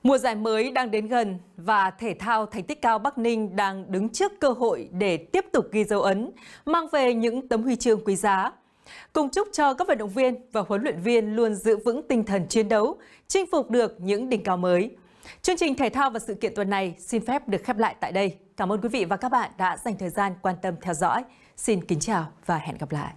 Mùa giải mới đang đến gần và thể thao thành tích cao Bắc Ninh đang đứng trước cơ hội để tiếp tục ghi dấu ấn, mang về những tấm huy chương quý giá. Cùng chúc cho các vận động viên và huấn luyện viên luôn giữ vững tinh thần chiến đấu, chinh phục được những đỉnh cao mới. Chương trình thể thao và sự kiện tuần này xin phép được khép lại tại đây. Cảm ơn quý vị và các bạn đã dành thời gian quan tâm theo dõi. Xin kính chào và hẹn gặp lại.